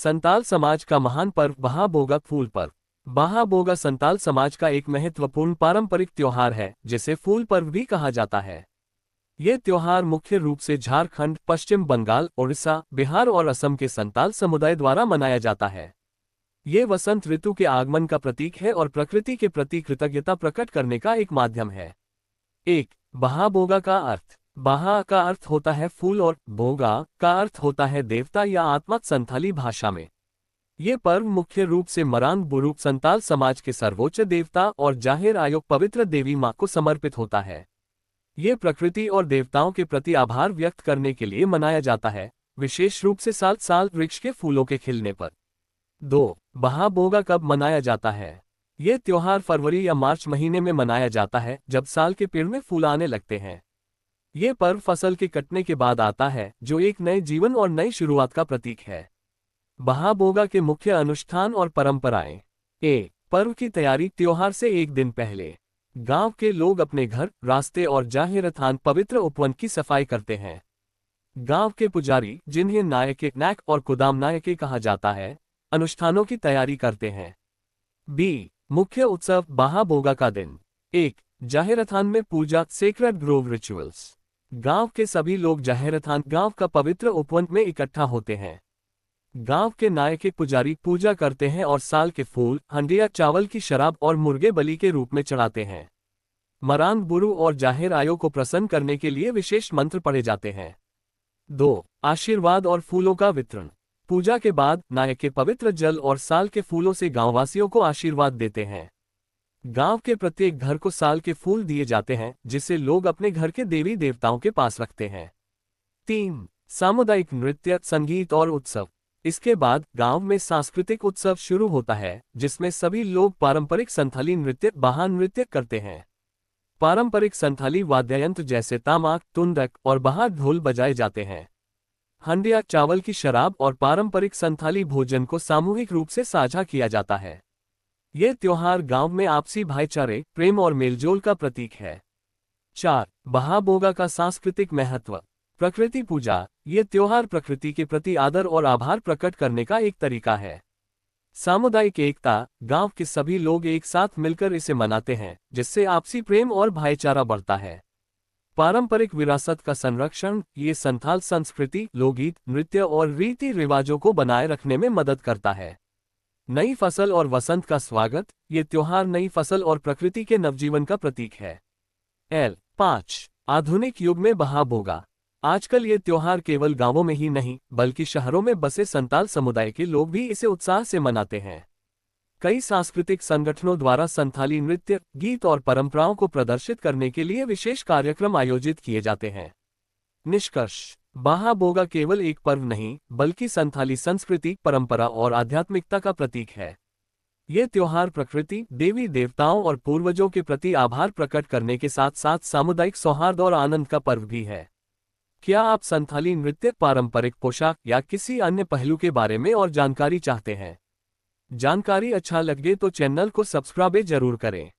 संताल समाज का महान पर्व बहा बोगा फूल पर्व। बहा बोगा संताल समाज का एक महत्वपूर्ण पारंपरिक त्योहार है जिसे फूल पर्व भी कहा जाता है। ये त्योहार मुख्य रूप से झारखंड, पश्चिम बंगाल, उड़ीसा, बिहार और असम के संताल समुदाय द्वारा मनाया जाता है। ये वसंत ऋतु के आगमन का प्रतीक है और प्रकृति के प्रति कृतज्ञता प्रकट करने का एक माध्यम है। बहा बोगा का अर्थ। बहा का अर्थ होता है फूल और बोगा का अर्थ होता है देवता या आत्मा संथाली भाषा में। ये पर्व मुख्य रूप से मरांग बुरुक संताल समाज के सर्वोच्च देवता और जाहिर आयोग पवित्र देवी मां को समर्पित होता है। ये प्रकृति और देवताओं के प्रति आभार व्यक्त करने के लिए मनाया जाता है, विशेष रूप से साल वृक्ष के फूलों के खिलने पर। बहा बोगा कब मनाया जाता है? ये त्योहार फरवरी या मार्च महीने में मनाया जाता है जब साल के पेड़ में फूल आने लगते हैं। ये पर्व फसल के कटने के बाद आता है जो एक नए जीवन और नई शुरुआत का प्रतीक है। बहा बोगा के मुख्य अनुष्ठान और परंपराएं। पर्व की तैयारी। त्योहार से एक दिन पहले गांव के लोग अपने घर, रास्ते और जाहिर स्थान पवित्र उपवन की सफाई करते हैं। गांव के पुजारी, जिन्हें नायके नाक और कुदाम नायके कहा जाता है, अनुष्ठानों की तैयारी करते हैं। मुख्य उत्सव। बहा बोगा का दिन। जाहिर स्थान में पूजा, सेक्रेड ग्रोव रिचुअल्स। गांव के सभी लोग जाहिर स्थान, गांव का पवित्र उपवन में इकट्ठा होते हैं। गांव के नायके पुजारी पूजा करते हैं और साल के फूल, हंडिया, चावल की शराब और मुर्गे बलि के रूप में चढ़ाते हैं। मरांग बुरु और जाहिर आयो को प्रसन्न करने के लिए विशेष मंत्र पढ़े जाते हैं। आशीर्वाद और फूलों का वितरण। पूजा के बाद नायके पवित्र जल और साल के फूलों से गांववासियों को आशीर्वाद देते हैं। गांव के प्रत्येक घर को साल के फूल दिए जाते हैं जिसे लोग अपने घर के देवी देवताओं के पास रखते हैं। सामुदायिक नृत्य, संगीत और उत्सव। इसके बाद गांव में सांस्कृतिक उत्सव शुरू होता है जिसमें सभी लोग पारंपरिक संथाली नृत्य, बहा नृत्य करते हैं। पारंपरिक संथाली वाद्ययंत्र जैसे तामाक, तुंदक और बहा ढोल बजाए जाते हैं। हंडिया, चावल की शराब और पारंपरिक संथाली भोजन को सामूहिक रूप से साझा किया जाता है। ये त्योहार गांव में आपसी भाईचारे, प्रेम और मेलजोल का प्रतीक है। बहा बोगा का सांस्कृतिक महत्व। प्रकृति पूजा। ये त्योहार प्रकृति के प्रति आदर और आभार प्रकट करने का एक तरीका है। सामुदायिक एकता। गांव के सभी लोग एक साथ मिलकर इसे मनाते हैं जिससे आपसी प्रेम और भाईचारा बढ़ता है। पारंपरिक विरासत का संरक्षण। ये संथाल संस्कृति, लोकगीत, नृत्य और रीति रिवाजों को बनाए रखने में मदद करता है। नई फसल और वसंत का स्वागत। ये त्योहार नई फसल और प्रकृति के नवजीवन का प्रतीक है। आधुनिक युग में बहा बोगा। आजकल ये त्योहार केवल गांवों में ही नहीं बल्कि शहरों में बसे संताल समुदाय के लोग भी इसे उत्साह से मनाते हैं। कई सांस्कृतिक संगठनों द्वारा संथाली नृत्य, गीत और परंपराओं को प्रदर्शित करने के लिए विशेष कार्यक्रम आयोजित किए जाते हैं। निष्कर्ष। बहा बोगा केवल एक पर्व नहीं बल्कि संथाली संस्कृति, परंपरा और आध्यात्मिकता का प्रतीक है। ये त्योहार प्रकृति, देवी देवताओं और पूर्वजों के प्रति आभार प्रकट करने के साथ साथ सामुदायिक सौहार्द और आनंद का पर्व भी है। क्या आप संथाली नृत्य, पारंपरिक पोशाक या किसी अन्य पहलू के बारे में और जानकारी चाहते हैं? जानकारी अच्छा लगे तो चैनल को सब्सक्राइब जरूर करें।